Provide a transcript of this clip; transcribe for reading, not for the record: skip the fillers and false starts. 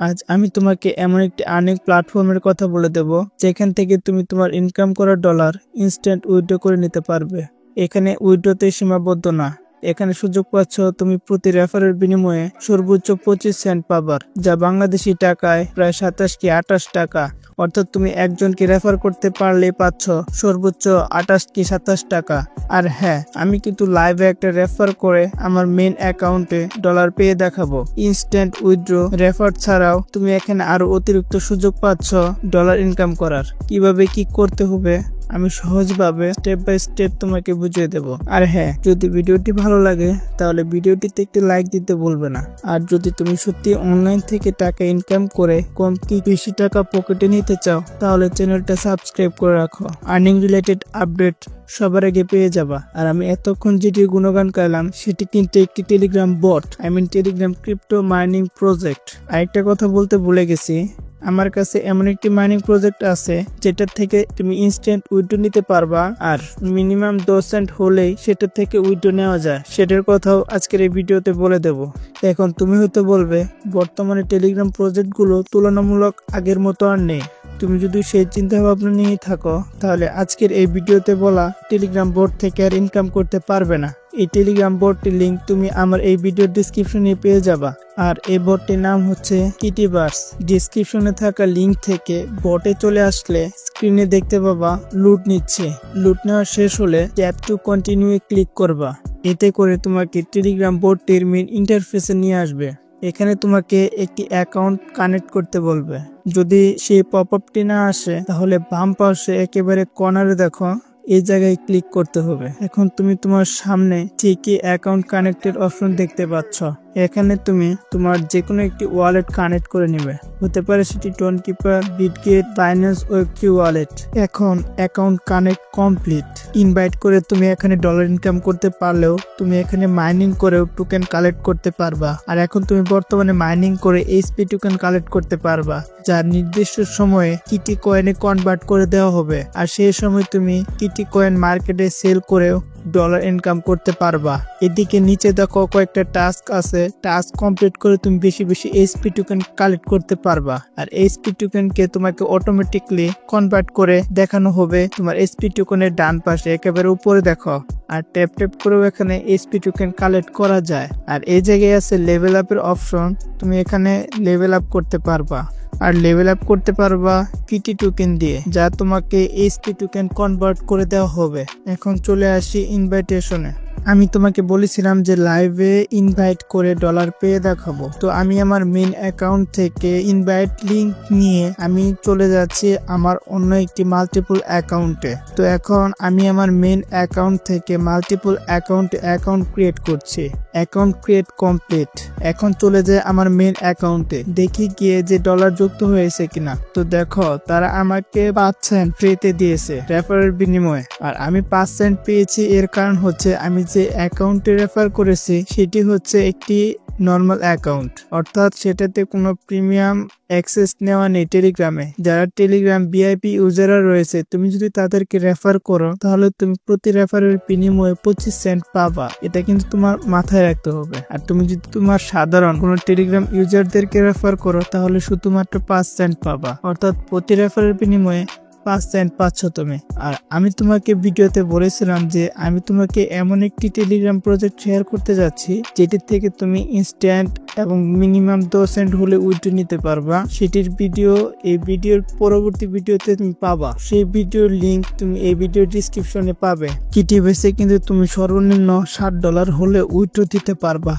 আজ আমি তোমাকে এমন একটি আর্নিং প্ল্যাটফর্মের কথা বলে দেব যেখান থেকে তুমি তোমার ইনকাম করা ডলার ইনস্ট্যান্ট উইথড্র করে নিতে পারবে। এখানে উইথড্রতে সীমাবদ্ধ না, এখানে সুযোগ পাচ্ছ তুমি প্রতি রেফারের বিনিময়ে সর্বোচ্চ 25 সেন্ট পাবার, যা বাংলাদেশি টাকায় প্রায় 27 কি 28 টাকা। অর্থাৎ তুমি একজনকে রেফার করতে পারলে পাচ্ছ সর্বোচ্চ 28 কি 27 টাকা। আর হ্যাঁ, আমি কিন্তু লাইভে একটা রেফার করে আমার মেইন অ্যাকাউন্টে ডলার পেয়ে দেখাবো। ইনস্ট্যান্ট উইথড্র রেফার ছাড়াও তুমি এখানে আরো অতিরিক্ত সুযোগ পাচ্ছ ডলার ইনকাম করার। কিভাবে কি করতে হবে আমি সহজভাবে স্টেপ বাই স্টেপ তোমাকে বুঝিয়ে দেব। আর হ্যাঁ, যদি ভিডিওটি ভালো লাগে তাহলে ভিডিওটিতে একটি লাইক দিতে ভুলবে না। আর যদি তুমি সত্যি অনলাইন থেকে টাকা ইনকাম করে কম কি বেশি টাকা পকেটে নিতে চাও তাহলে চ্যানেলটা সাবস্ক্রাইব করে রাখো। আর্নিং রিলেটেড আপডেট সবার আগে পেয়ে যাবা। আর আমি এতক্ষণ যেটি গুণগান গাইলাম সেটি কিন্তু একটি Telegram bot, Telegram crypto mining project. আরেকটা কথা বলতে ভুলে গেছি, আমার কাছে এমন একটি মাইনিং প্রজেক্ট আছে যেটা থেকে তুমি ইনস্ট্যান্ট উইথড্র নিতে পারবা, আর মিনিমাম 10 সেন্ট হলেই সেটা থেকে উইথড্র নেওয়া যায়। সেটার কথাও আজকের এই ভিডিওতে বলে দেব। এখন তুমি হয়তো বলবে বর্তমানে টেলিগ্রাম প্রজেক্টগুলো তুলনামূলক আগের মতো আর নেই। তুমি যদি সেই চিন্তা ভাবনা নিয়ে থাকো তাহলে আজকের এই ভিডিওতে বলা টেলিগ্রাম বোর্ড থেকে আর ইনকাম করতে পারবে না। এই টেলিগ্রাম বোর্ডটির লিঙ্ক তুমি আমার এই ভিডিওর ডিসক্রিপশনে পেয়ে যাবা। আর এই বোর্ডটির নাম হচ্ছে কিটিভার্স। ডিসক্রিপশনে থাকা লিঙ্ক থেকে বোর্ডে চলে আসলে স্ক্রিনে দেখতে পাবা লুট নিচ্ছে। লুট নেওয়া শেষ হলে ট্যাপ টু কন্টিনিউ ক্লিক করবা। এতে করে তোমাকে টেলিগ্রাম বোর্ডটির মেইন ইন্টারফেসে নিয়ে আসবে। এখানে তোমাকে একটি অ্যাকাউন্ট কানেক্ট করতে বলবে। যদি সেই পপআপটি না আসে তাহলে বাম পাশে একেবারে কর্নারে দেখো, এই জায়গায় ক্লিক করতে হবে। এখন তুমি তোমার সামনে ঠিকই অ্যাকাউন্ট কানেক্টেড অপশন দেখতে পাচ্ছ। এখানে তুমি তোমার যে কোনো একটি ওয়ালেট কানেক্ট করে নিবে। হতে পারে সেটি টোনকিপার, বিটগেট, বাইন্যান্স ওয়েব3 ওয়ালেট। এখন অ্যাকাউন্ট কানেক্ট কমপ্লিট। ইনভাইট করে তুমি এখানে ডলার ইনকাম করতে পারলেও তুমি এখানে মাইনিং করেও টোকেন কালেক্ট করতে পারবা। আর এখন তুমি বর্তমানে মাইনিং করে এইচপি টোকেন কালেক্ট করতে পারবা, যা নির্দিষ্ট সময়ে কিটি কয়েনে কনভার্ট করে দেওয়া হবে। আর সেই সময় তুমি কিটি কয়েন মার্কেটে সেল করেও ডলার ইনকাম করতে পারবা। এদিকে নিচে দেখো কয়েকটা টাস্ক আছে, টাস্ক কমপ্লিট করে তুমি বেশি বেশি এইচপি টোকেন কালেক্ট করতে পারবা। আর এইচপি টোকেনকে তোমাকে অটোমেটিকলি কনভার্ট করে দেখানো হবে তোমার এইচপি টোকেনের ডান পাশে একেবারে উপরে দেখো। আর ট্যাপ ট্যাপ করেও এখানে এইচপি টোকেন কালেক্ট করা যায়। আর এই জায়গায় আছে লেভেল আপের অপশন, তুমি এখানে লেভেল আপ করতে পারবা। আর লেভেল আপ করতে পারবা কিটি টোকেন দিয়ে, যা তোমাকে এইচপি টোকেন কনভার্ট করে দেওয়া হবে। এখন চলে আসি ইনভাইটেশনে। আমি তোমাকে বলেছিলাম যে লাইভে ইনভাইট করে ডলার পেয়ে দেখাবো। তো আমি আমার মেইন অ্যাকাউন্ট থেকে ইনভাইট লিংক নিয়ে আমি চলে যাচ্ছি আমার অন্য একটি মাল্টিপল অ্যাকাউন্টে। তো এখন আমি আমার মেইন অ্যাকাউন্ট থেকে মাল্টিপল অ্যাকাউন্ট ক্রিয়েট করছি। Account create complete. এখন চলে যায় আমার মেইন অ্যাকাউন্টে, দেখি গিয়ে যে ডলার যুক্ত হয়েছে কিনা। তো দেখো তারা আমাকে 5 সেন্ট ফ্রিতে দিয়েছে রেফারের বিনিময়ে। আর আমি 5 সেন্ট পেয়েছি, এর কারণ হচ্ছে আমি যে অ্যাকাউন্টে রেফার করেছি সেটি হচ্ছে একটি নর্মাল অ্যাকাউন্ট, অর্থাৎ সেটাতে কোনো প্রিমিয়াম অ্যাক্সেস নেওয়া নেই টেলিগ্রামে। যারা টেলিগ্রাম ভিআইপি ইউজাররা রয়েছে, তুমি যদি তাদেরকে রেফার করো তাহলে তুমি প্রতি রেফারের বিনিময়ে 25 সেন্ট পাবা। এটা কিন্তু তোমার মাথায় রাখতে হবে। আর তুমি যদি তোমার সাধারণ কোনো টেলিগ্রাম ইউজারদেরকে রেফার করো তাহলে শুধুমাত্র 5 সেন্ট পাবা, অর্থাৎ প্রতি রেফারের বিনিময়ে 5 সেন্ট পাচ্ছ তুমি। আর আমি তোমাকে ভিডিওতে বলেছিলাম যে আমি তোমাকে এমন একটি টেলিগ্রাম প্রজেক্ট শেয়ার করতে যাচ্ছি যেটির থেকে তুমি ইনস্ট্যান্ট এবং মিনিমাম 10 সেন্ট হলে উইথড্র নিতে পারবা। সেটির ভিডিও এই ভিডিওর পরবর্তী ভিডিওতে তুমি পাবা। সেই ভিডিওর লিংক তুমি এই ভিডিওর ডিসক্রিপশনে পাবে। কিটিভার্সে কিন্তু তুমি সর্বনিম্ন $60 হলে উইথড্র দিতে পারবা।